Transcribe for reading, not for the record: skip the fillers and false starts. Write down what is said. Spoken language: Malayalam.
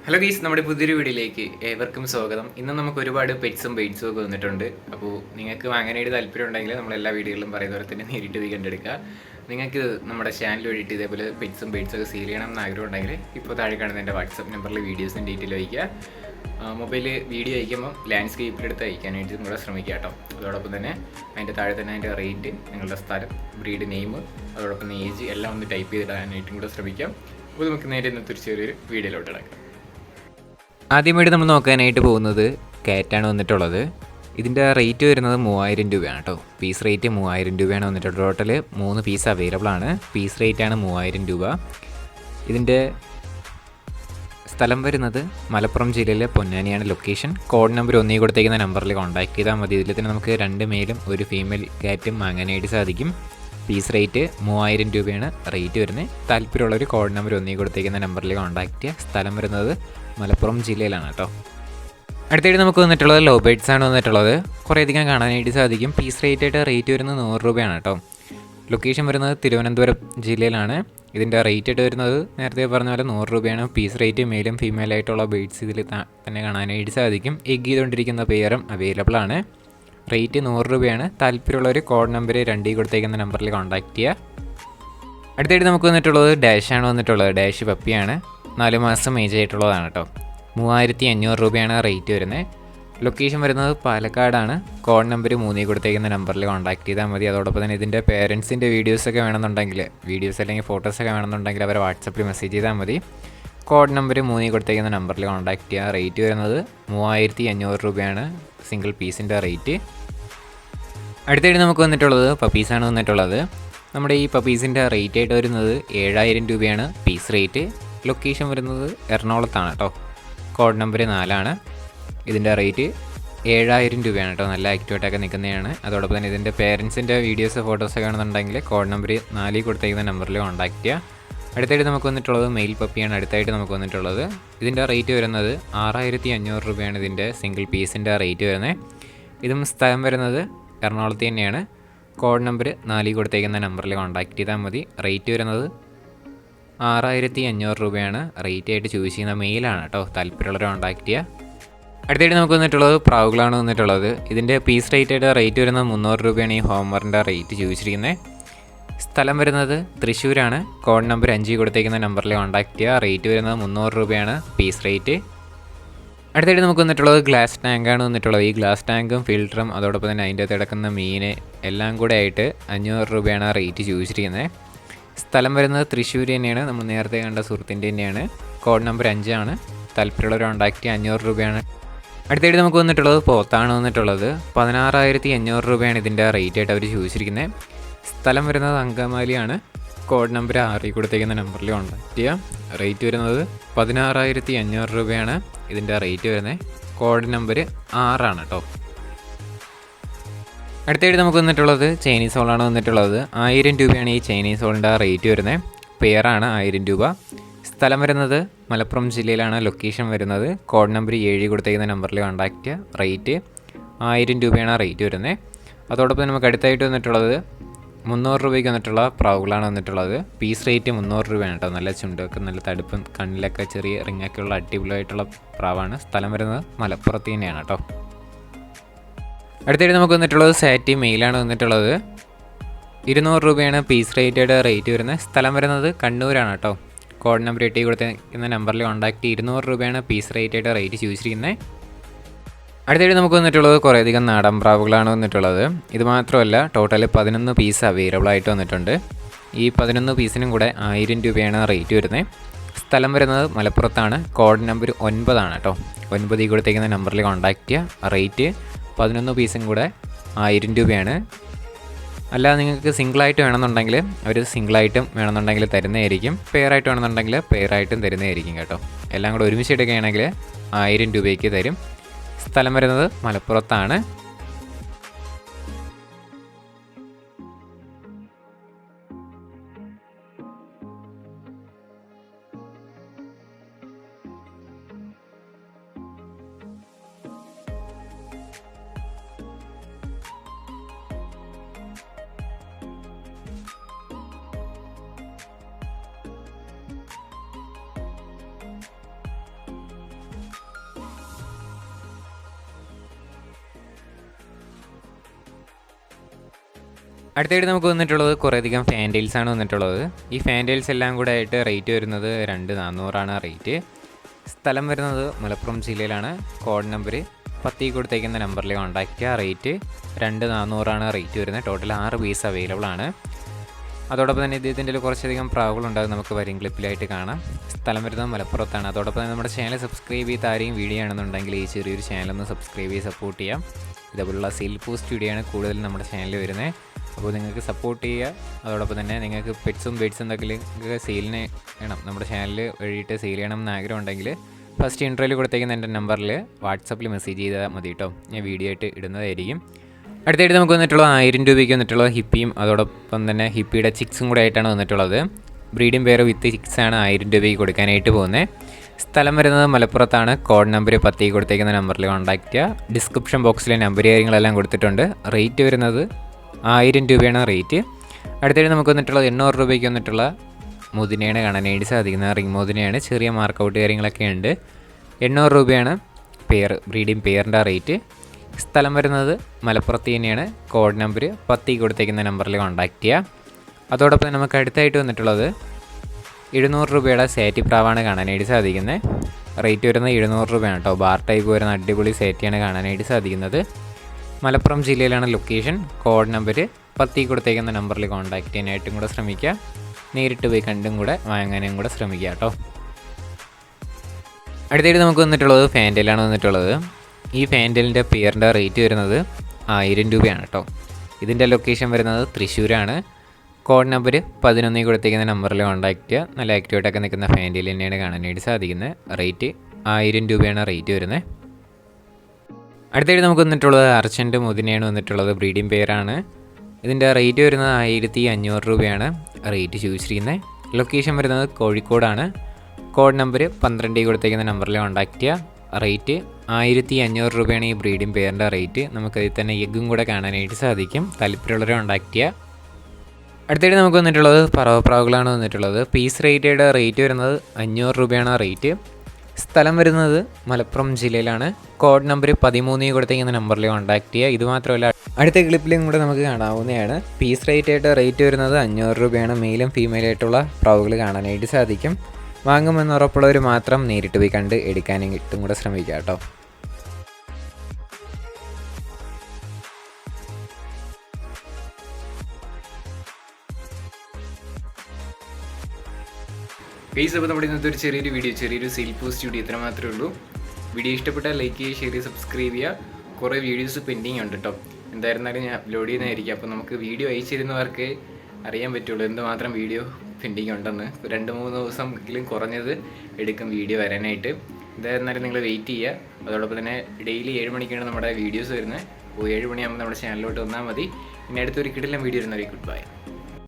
ഹലോ ഗീസ്, നമ്മുടെ പുതിയൊരു വീഡിയോയിലേക്ക് ഏവർക്കും സ്വാഗതം. ഇന്ന് നമുക്ക് ഒരുപാട് പെറ്റ്സും ബെയ്റ്റ്സും ഒക്കെ വന്നിട്ടുണ്ട്. അപ്പോൾ നിങ്ങൾക്ക് വാങ്ങാനായിട്ട് താല്പര്യം ഉണ്ടെങ്കിൽ നമ്മളെല്ലാ വീഡിയോകളിലും പറയുന്ന പോലെ തന്നെ നേരിട്ട് പോയി കണ്ടെടുക്കുക. നിങ്ങൾക്ക് നമ്മുടെ ചാനൽ വഴിയിട്ട് ഇതേപോലെ പെറ്റ്സും ബെയ്റ്റ്സും ഒക്കെ സീൽ ചെയ്യണം എന്ന് ആഗ്രഹം ഉണ്ടെങ്കിൽ ഇപ്പോൾ താഴെ കാണുന്ന എൻ്റെ വാട്സപ്പ് നമ്പറിൽ വീഡിയോസും ഡീറ്റെയിൽ അയയ്ക്കുക. മൊബൈൽ വീഡിയോ അയക്കുമ്പോൾ ലാൻഡ്സ്കേപ്പിലെടുത്ത് അയക്കാനായിട്ട് കൂടെ ശ്രമിക്കുക കേട്ടോ. അതോടൊപ്പം തന്നെ അതിൻ്റെ താഴെ തന്നെ അതിൻ്റെ റേറ്റ്, നിങ്ങളുടെ സ്ഥലം, ബ്രീഡ് നെയിം, അതോടൊപ്പം ഏജ് എല്ലാം ഒന്ന് ടൈപ്പ് ചെയ്തിടാനായിട്ടും കൂടെ ശ്രമിക്കാം. അപ്പോൾ നമുക്ക് നേരെ ഇന്നത്തെ ഒരു ചെറിയൊരു വീഡിയോയിലോട്ട് കിടക്കാം. ആദ്യമായിട്ട് നമ്മൾ നോക്കാനായിട്ട് പോകുന്നത് കാറ്റാണ് വന്നിട്ടുള്ളത്. ഇതിൻ്റെ റേറ്റ് വരുന്നത് 3000 രൂപയാണ് കേട്ടോ. പീസ് റേറ്റ് 3000 രൂപയാണ് വന്നിട്ടുള്ളത്. ടോട്ടൽ 3 പീസ് അവൈലബിൾ ആണ്. പീസ് റേറ്റാണ് 3000 രൂപ. ഇതിൻ്റെ സ്ഥലം വരുന്നത് മലപ്പുറം ജില്ലയിലെ പൊന്നാനിയാണ് ലൊക്കേഷൻ. കോഡ് നമ്പർ ഒന്നേ കൊടുത്തേക്കുന്ന നമ്പറിൽ കോൺടാക്ട് ചെയ്താൽ മതി. ഇതിൽ തന്നെ നമുക്ക് 2 മെയിലും 1 ഫീമെയിൽ കാറ്റും വാങ്ങാനായിട്ട് സാധിക്കും. പീസ് റേറ്റ് 3000 രൂപയാണ് റേറ്റ് വരുന്നത്. താല്പര്യമുള്ളവർ കോഡ് നമ്പർ ഒന്നേ കൊടുത്തേക്കുന്ന നമ്പറിൽ കോൺടാക്ട് ചെയ്യുക. സ്ഥലം വരുന്നത് മലപ്പുറം ജില്ലയിലാണ് കേട്ടോ. അടുത്തായിട്ട് നമുക്ക് വന്നിട്ടുള്ളത് ലോ ബേഡ്സ് ആണ് വന്നിട്ടുള്ളത്. കുറേയധികം കാണാനായിട്ട് സാധിക്കും. പീസ് റേറ്റ് വരുന്നത് 100 രൂപയാണ് കേട്ടോ. ലൊക്കേഷൻ വരുന്നത് തിരുവനന്തപുരം ജില്ലയിലാണ്. ഇതിൻ്റെ റേറ്റ് ആയിട്ട് വരുന്നത് നേരത്തെ പറഞ്ഞ പോലെ 100 രൂപയാണ്. പീസ് റേറ്റ് മെയിലും ഫീമെയിലായിട്ടുള്ള ബേഡ്സ് ഇതിൽ തന്നെ കാണാനായിട്ട് സാധിക്കും. എഗ് ചെയ്തുകൊണ്ടിരിക്കുന്ന പെയറും അവൈലബിൾ ആണ്. റേറ്റ് 100 രൂപയാണ്. താല്പര്യമുള്ളവർ കോഡ് നമ്പർ 2 കൊടുത്തേക്കുന്ന നമ്പറിൽ കോൺടാക്ട് ചെയ്യുക. അടുത്തായിട്ട് നമുക്ക് വന്നിട്ടുള്ളത് ഡാഷാണ് വന്നിട്ടുള്ളത്. ഡാഷ് പപ്പിയാണ്. 4 മാസം ഏജ് ആയിട്ടുള്ളതാണ് കേട്ടോ. 3500 രൂപയാണ് റേറ്റ് വരുന്നത്. ലൊക്കേഷൻ വരുന്നത് പാലക്കാടാണ്. കോഡ് നമ്പർ 3 കൊടുത്തേക്കുന്ന നമ്പറിൽ കോൺടാക്ട് ചെയ്താൽ മതി. അതോടൊപ്പം തന്നെ ഇതിൻ്റെ പേരൻസിൻ്റെ വീഡിയോസൊക്കെ വേണമെന്നുണ്ടെങ്കിൽ, വീഡിയോസ് അല്ലെങ്കിൽ ഫോട്ടോസൊക്കെ വേണമെന്നുണ്ടെങ്കിൽ അവരെ വാട്സപ്പിൽ മെസ്സേജ് ചെയ്താൽ മതി. കോഡ് നമ്പർ 3 കൊടുത്തേക്കുന്ന നമ്പറിൽ കോൺടാക്ട് ചെയ്യുക. റേറ്റ് വരുന്നത് 3500 രൂപയാണ് സിംഗിൾ പീസിൻ്റെ റേറ്റ്. അടുത്തായിട്ട് നമുക്ക് വന്നിട്ടുള്ളത് പപ്പീസാണ് വന്നിട്ടുള്ളത്. നമ്മുടെ ഈ പപ്പീസിൻ്റെ റേറ്റ് ആയിട്ട് വരുന്നത് 7000 രൂപയാണ് പീസ് റേറ്റ്. ലൊക്കേഷൻ വരുന്നത് എറണാകുളത്താണ് കേട്ടോ. കോഡ് നമ്പർ 4 ഇതിൻ്റെ റേറ്റ് 7000 രൂപയാണ് കേട്ടോ. നല്ല ആക്റ്റീവായിട്ടൊക്കെ നിൽക്കുന്നതാണ്. അതോടൊപ്പം തന്നെ ഇതിൻ്റെ പേരൻസിൻ്റെ വീഡിയോസ് ഫോട്ടോസൊക്കെ ആണെന്നുണ്ടെങ്കിൽ കോഡ് നമ്പർ 4 കൊടുത്തേക്കുന്ന നമ്പറിൽ കോൺടാക്ട് ചെയ്യുക. അടുത്തായിട്ട് നമുക്ക് വന്നിട്ടുള്ളത് മെയിൽ പപ്പിയാണ്. അടുത്തായിട്ട് നമുക്ക് വന്നിട്ടുള്ളത് ഇതിൻ്റെ റേറ്റ് വരുന്നത് 6500 രൂപയാണ് ഇതിൻ്റെ സിംഗിൾ പീസിൻ്റെ റേറ്റ് വരുന്നത്. ഇതും സ്ഥലം വരുന്നത് എറണാകുളത്ത് തന്നെയാണ്. കോഡ് നമ്പർ 4 കൊടുത്തേക്കുന്ന നമ്പറിൽ കോൺടാക്ട് ചെയ്താൽ മതി. റേറ്റ് വരുന്നത് 6500 രൂപയാണ് റേറ്റ് ആയിട്ട് ചൂസ് ചെയ്യുന്ന മെയിലാണ് കേട്ടോ. താല്പര്യമുള്ളവർ കോൺടാക്ട് ചെയ്യുക. അടുത്തായിട്ട് നമുക്ക് വന്നിട്ടുള്ളത് പ്രാവുകളാണ് വന്നിട്ടുള്ളത്. ഇതിൻ്റെ പീസ് റേറ്റ് വരുന്നത് 300 രൂപയാണ് ഈ ഹോംവറിൻ്റെ റേറ്റ് ചോദിച്ചിരിക്കുന്നത്. സ്ഥലം വരുന്നത് തൃശ്ശൂരാണ്. കോഡ് നമ്പർ 5 കൊടുത്തേക്കുന്ന നമ്പറിൽ കോൺടാക്ട് ചെയ്യുക. റേറ്റ് വരുന്നത് 300 രൂപയാണ് പീസ് റേറ്റ്. അടുത്തായിട്ട് നമുക്ക് വന്നിട്ടുള്ളത് ഗ്ലാസ് ടാങ്കാണ് വന്നിട്ടുള്ളത്. ഈ ഗ്ലാസ് ടാങ്കും ഫിൽറ്ററും അതോടൊപ്പം തന്നെ അതിൻ്റെ അകത്ത് കിടക്കുന്ന മീൻ എല്ലാം കൂടെ ആയിട്ട് 500 രൂപയാണ് റേറ്റ് ചോദിച്ചിരിക്കുന്നത്. സ്ഥലം വരുന്നത് തൃശ്ശൂർ തന്നെയാണ്. നമ്മൾ നേരത്തെ കണ്ട സുഹൃത്തിൻ്റെ തന്നെയാണ്. കോഡ് നമ്പർ 5 താല്പര്യമുള്ളവർ കോൺടാക്ട് ചെയ്യുക. 500 രൂപയാണ്. അടുത്തായിട്ട് നമുക്ക് വന്നിട്ടുള്ളത് പോത്താണ് വന്നിട്ടുള്ളത്. 16500 രൂപയാണ് ഇതിൻ്റെ റേറ്റ് ആയിട്ട് അവർ ചോദിച്ചിരിക്കുന്നത്. സ്ഥലം വരുന്നത് അങ്കമാലിയാണ്. കോഡ് നമ്പർ 6 കൊടുത്തേക്കുന്ന നമ്പറിൽ കോൺടാക്ട് ചെയ്യാം. റേറ്റ് വരുന്നത് 16500 രൂപയാണ് ഇതിൻ്റെ റേറ്റ് വരുന്നത്. കോഡ് നമ്പർ 6 കേട്ടോ. അടുത്തായിട്ട് നമുക്ക് വന്നിട്ടുള്ളത് ചൈനീസ് ഹോളാണ് വന്നിട്ടുള്ളത്. 1000 രൂപയാണ് ഈ ചൈനീസ് ഹോളിൻ്റെ റേറ്റ് വരുന്നത്. പെയറാണ് 1000 രൂപ. സ്ഥലം വരുന്നത് മലപ്പുറം ജില്ലയിലാണ്. ലൊക്കേഷൻ വരുന്നത് കോഡ് നമ്പർ 7 കൊടുത്തേക്കുന്ന നമ്പറിൽ കോൺടാക്ട് ചെയ്യുക. റേറ്റ് 1000 രൂപയാണ് റേറ്റ് വരുന്നത്. അതോടൊപ്പം നമുക്ക് അടുത്തായിട്ട് വന്നിട്ടുള്ളത് 300 രൂപയ്ക്ക് വന്നിട്ടുള്ള പ്രാവുകളാണ് വന്നിട്ടുള്ളത്. പീസ് റേറ്റ് 300 രൂപയാണ് കേട്ടോ. നല്ല ചുണ്ടൊക്കെ നല്ല തടുപ്പും കണ്ണിലൊക്കെ ചെറിയ റിങ്ങൊക്കെ ഉള്ള അടിപൊളിയായിട്ടുള്ള പ്രാവാണ്. സ്ഥലം വരുന്നത് മലപ്പുറത്ത് തന്നെയാണ് കേട്ടോ. അടുത്തായിട്ട് നമുക്ക് വന്നിട്ടുള്ളത് സാറ്റി മെയിലാണ് വന്നിട്ടുള്ളത്. 200 രൂപയാണ് പീസ് റേറ്റ് വരുന്നത്. സ്ഥലം വരുന്നത് കണ്ണൂരാണ് കേട്ടോ. കോഡ് നമ്പർ 8 കൊടുത്തിരിക്കുന്ന നമ്പറിൽ കോൺടാക്ട് 200 രൂപയാണ് പീസ് റേറ്റ് ചോദിച്ചിരിക്കുന്നത്. അടുത്തായിട്ട് നമുക്ക് വന്നിട്ടുള്ളത് കുറേയധികം നാടൻ പ്രാവുകളാണ് വന്നിട്ടുള്ളത്. ഇത് മാത്രമല്ല ടോട്ടൽ 11 പീസ് അവൈലബിൾ ആയിട്ട് വന്നിട്ടുണ്ട്. ഈ 11 പീസിനും കൂടെ 1000 രൂപയാണ് റേറ്റ് വരുന്നത്. സ്ഥലം വരുന്നത് മലപ്പുറത്താണ്. കോഡ് നമ്പർ 9 കേട്ടോ. 9 കൊടുത്തേക്കുന്ന നമ്പറിൽ കോൺടാക്ട് ചെയ്യുക. റേറ്റ് 11 പീസും കൂടെ 1000 രൂപയാണ്. അല്ലാതെ നിങ്ങൾക്ക് സിംഗിളായിട്ട് വേണമെന്നുണ്ടെങ്കിൽ അവർ സിംഗിളായിട്ടും വേണമെന്നുണ്ടെങ്കിൽ തരുന്നതായിരിക്കും. പെയറായിട്ട് വേണമെന്നുണ്ടെങ്കിൽ പെയറായിട്ടും തരുന്നതായിരിക്കും കേട്ടോ. എല്ലാം കൂടെ ഒരുമിച്ച് എടുക്കുകയാണെങ്കിൽ 1000 രൂപയ്ക്ക് തരും. സ്ഥലം വരുന്നത് മലപ്പുറത്താണ്. അടുത്തായിട്ട് നമുക്ക് വന്നിട്ടുള്ളത് കുറേയധികം ഫാൻറ്റെയിൽസാണ് വന്നിട്ടുള്ളത്. ഈ ഫാൻറ്റെയിൽസ് എല്ലാം കൂടെ ആയിട്ട് റേറ്റ് വരുന്നത് 2400 റേറ്റ്. സ്ഥലം വരുന്നത് മലപ്പുറം ജില്ലയിലാണ്. കോഡ് നമ്പർ 10 കൊടുത്തേക്കുന്ന നമ്പറിൽ കോൺടാക്റ്റ് ചെയ്യുക. റേറ്റ് 2400 റേറ്റ് വരുന്നത്. ടോട്ടൽ 6 പീസ് അവൈലബിൾ ആണ്. അതോടൊപ്പം തന്നെ ഇദ്ദേഹത്തിൻ്റെ കുറച്ചധികം പ്രാവുകളുണ്ടാകും, നമുക്ക് വരും ക്ലിപ്പിലായിട്ട് കാണാം. സ്ഥലം വരുന്നത് മലപ്പുറത്താണ്. അതോടൊപ്പം തന്നെ നമ്മുടെ ചാനൽ സബ്സ്ക്രൈബ് ചെയ്ത് ആരെയും വീഡിയോ ആണെന്നുണ്ടെങ്കിൽ ഈ ചെറിയൊരു ചാനലൊന്ന് സബ്സ്ക്രൈബ് ചെയ്ത് സപ്പോർട്ട് ചെയ്യാം. ഇതേപോലുള്ള സെയിൽ പോസ്റ്റ് വീഡിയോ ആണ് കൂടുതൽ നമ്മുടെ ചാനലിൽ വരുന്നത്. അപ്പോൾ നിങ്ങൾക്ക് സപ്പോർട്ട് ചെയ്യുക. അതോടൊപ്പം തന്നെ നിങ്ങൾക്ക് പെറ്റ്സും ബേഡ്സും എന്തെങ്കിലും സെയിലിന് വേണം, നമ്മുടെ ചാനൽ വഴിയിട്ട് സെയിൽ ചെയ്യണം എന്ന് ആഗ്രഹം ഉണ്ടെങ്കിൽ ഫസ്റ്റ് ഇൻട്രോയിൽ കൊടുത്തേക്കുന്ന എൻ്റെ നമ്പറിൽ വാട്സപ്പിൽ മെസ്സേജ് ചെയ്താൽ മതി കേട്ടോ. ഞാൻ വീഡിയോ ആയിട്ട് ഇടുന്നതായിരിക്കും. അടുത്തായിട്ട് നമുക്ക് വന്നിട്ടുള്ളത് 1000 രൂപയ്ക്ക് വന്നിട്ടുള്ള ഹിപ്പിയും അതോടൊപ്പം തന്നെ ഹിപ്പിയുടെ ചിക്സും കൂടെ ആയിട്ടാണ് വന്നിട്ടുള്ളത്. ബ്രീഡിംഗ് പെയർ വിത്ത് ചിക്സാണ് 1000 രൂപയ്ക്ക് കൊടുക്കാനായിട്ട് പോകുന്നത്. സ്ഥലം വരുന്നത് മലപ്പുറത്താണ്. കോഡ് നമ്പർ 10 കൊടുത്തേക്കുന്ന നമ്പറിൽ കോൺടാക്റ്റ് ചെയ്യുക. ഡിസ്ക്രിപ്ഷൻ ബോക്സിൽ നമ്പർ കാര്യങ്ങളെല്ലാം കൊടുത്തിട്ടുണ്ട്. റേറ്റ് വരുന്നത് 1000 രൂപയാണ് റേറ്റ്. അടുത്തായിട്ട് നമുക്ക് വന്നിട്ടുള്ളത് 800 രൂപയ്ക്ക് വന്നിട്ടുള്ള മുതിനെയാണ് കാണാനായിട്ട് സാധിക്കുന്നത്. റിംഗ് മുതിനെയാണ്, ചെറിയ മാർക്കൗട്ട് കാര്യങ്ങളൊക്കെ ഉണ്ട്. 800 രൂപയാണ് പെയർ, ബ്രീഡിംഗ് പെയറിൻ്റെ റേറ്റ്. സ്ഥലം വരുന്നത് മലപ്പുറത്ത് തന്നെയാണ്. കോഡ് നമ്പർ 10 കൊടുത്തേക്കുന്ന നമ്പറിൽ കോൺടാക്റ്റ് ചെയ്യുക. അതോടൊപ്പം നമുക്ക് അടുത്തായിട്ട് വന്നിട്ടുള്ളത് 700 രൂപയുടെ സാറ്റി പ്രാവാണ് കാണാനായിട്ട് സാധിക്കുന്നത്. റേറ്റ് വരുന്നത് 700 രൂപയാണ് കേട്ടോ. ബാർ ടൈപ്പ് വരുന്ന അടിപൊളി സാറ്റിയാണ് കാണാനായിട്ട് സാധിക്കുന്നത്. മലപ്പുറം ജില്ലയിലാണ് ലൊക്കേഷൻ. കോഡ് നമ്പർ 10 കൊടുത്തേക്കുന്ന നമ്പറിൽ കോൺടാക്റ്റ് ചെയ്യാനായിട്ടും കൂടെ ശ്രമിക്കുക. നേരിട്ട് പോയി കണ്ടും കൂടെ വാങ്ങാനും കൂടെ ശ്രമിക്കുക കേട്ടോ. അടുത്തായിട്ട് നമുക്ക് വന്നിട്ടുള്ളത് ഫാൻറ്റെയിലാണ് വന്നിട്ടുള്ളത്. ഈ ഫാൻറ്റെയിലിൻ്റെ പെയറിൻ്റെ റേറ്റ് വരുന്നത് 1000 രൂപയാണ് കേട്ടോ. ഇതിൻ്റെ ലൊക്കേഷൻ വരുന്നത് തൃശ്ശൂരാണ്. കോഡ് നമ്പർ 11 കൊടുത്തേക്കുന്ന നമ്പറിൽ കോൺടാക്റ്റ് ചെയ്യുക. നല്ല ആക്റ്റീവായിട്ടൊക്കെ നിൽക്കുന്ന ഫാൻറ്റെയിൽ തന്നെയാണ് കാണാനായിട്ട് സാധിക്കുന്നത്. റേറ്റ് 1000 രൂപയാണ് റേറ്റ് വരുന്നത്. അടുത്തായിട്ട് നമുക്ക് വന്നിട്ടുള്ളത് അർച്ചൻ്റ് മുതിനെയാണ് വന്നിട്ടുള്ളത്. ബ്രീഡിംഗ് പെയറാണ്. ഇതിൻ്റെ റേറ്റ് വരുന്നത് 1500 രൂപയാണ് റേറ്റ് ചോദിച്ചിരിക്കുന്നത്. ലൊക്കേഷൻ വരുന്നത് കോഴിക്കോടാണ്. കോഡ് നമ്പർ 12 കൊടുത്തേക്കുന്ന നമ്പറിൽ കോൺടാക്റ്റ് ചെയ്യുക. റേറ്റ് 1500 രൂപയാണ് ഈ ബ്രീഡിംഗ് പെയറിൻ്റെ റേറ്റ്. നമുക്കതിൽ തന്നെ എഗ്ഗും കൂടെ കാണാനായിട്ട് സാധിക്കും. താല്പര്യമുള്ളവരെ കോൺടാക്റ്റ് ചെയ്യുക. അടുത്തായിട്ട് നമുക്ക് വന്നിട്ടുള്ളത് പറവപ്രാവുകളാണ് വന്നിട്ടുള്ളത്. പീസ് റേറ്റയുടെ റേറ്റ് വരുന്നത് 500 രൂപയാണ് റേറ്റ്. സ്ഥലം വരുന്നത് മലപ്പുറം ജില്ലയിലാണ്. കോഡ് നമ്പർ 13 കൊടുത്തേക്കുന്ന നമ്പറിൽ കോൺടാക്റ്റ് ചെയ്യുക. ഇതുമാത്രമല്ല അടുത്ത ക്ലിപ്പിലും കൂടെ നമുക്ക് കാണാവുന്നതാണ്. പീസ് റേറ്റ് വരുന്നത് 500 രൂപയാണ്. മെയിലും ഫീമെയിലായിട്ടുള്ള പ്രാവുകൾ കാണാനായിട്ട് സാധിക്കും. വാങ്ങുമെന്ന് ഉറപ്പുള്ളവർ മാത്രം നേരിട്ട് പോയി കണ്ട് എടുക്കാനും ഇട്ടും കൂടെ ശ്രമിക്കുക കേട്ടോ. ഗൈസ്, അപ്പോൾ നമ്മുടെ ഇന്നത്തെ ഒരു ചെറിയൊരു വീഡിയോ, ചെറിയൊരു സെയിൽ പോസ്റ്റ് വീഡിയോ ഇത്ര മാത്രമേ ഉള്ളൂ. വീഡിയോ ഇഷ്ടപ്പെട്ടാൽ ലൈക്ക് ചെയ്യുക, ഷെയർ ചെയ്യുക, സബ്സ്ക്രൈബ് ചെയ്യുക. കുറേ വീഡിയോസ് പെൻഡിങ് ഉണ്ട് കേട്ടോ. എന്തായിരുന്നാലും ഞാൻ അപ്ലോഡ് ചെയ്യുന്നതായിരിക്കും. അപ്പോൾ നമുക്ക് വീഡിയോ അയച്ചിരുന്നവർക്ക് അറിയാൻ പറ്റുള്ളൂ എന്തുമാത്രം വീഡിയോ പെൻഡിങ് ഉണ്ടെന്ന്. 2-3 ദിവസമെങ്കിലും കുറഞ്ഞത് എടുക്കും വീഡിയോ വരാനായിട്ട്. എന്തായിരുന്നാലും നിങ്ങൾ വെയിറ്റ് ചെയ്യുക. അതോടൊപ്പം തന്നെ ഡെയിലി 7 മണിക്കാണ് നമ്മുടെ വീഡിയോസ് വരുന്നത്. അപ്പോൾ 7 മണിയാകുമ്പോൾ നമ്മുടെ ചാനലിലോട്ട് വന്നാൽ മതി. ഇനി അടുത്തൊരു കിടിലൻ വീഡിയോ വരുന്നവരെ ഗുഡ് ബൈ.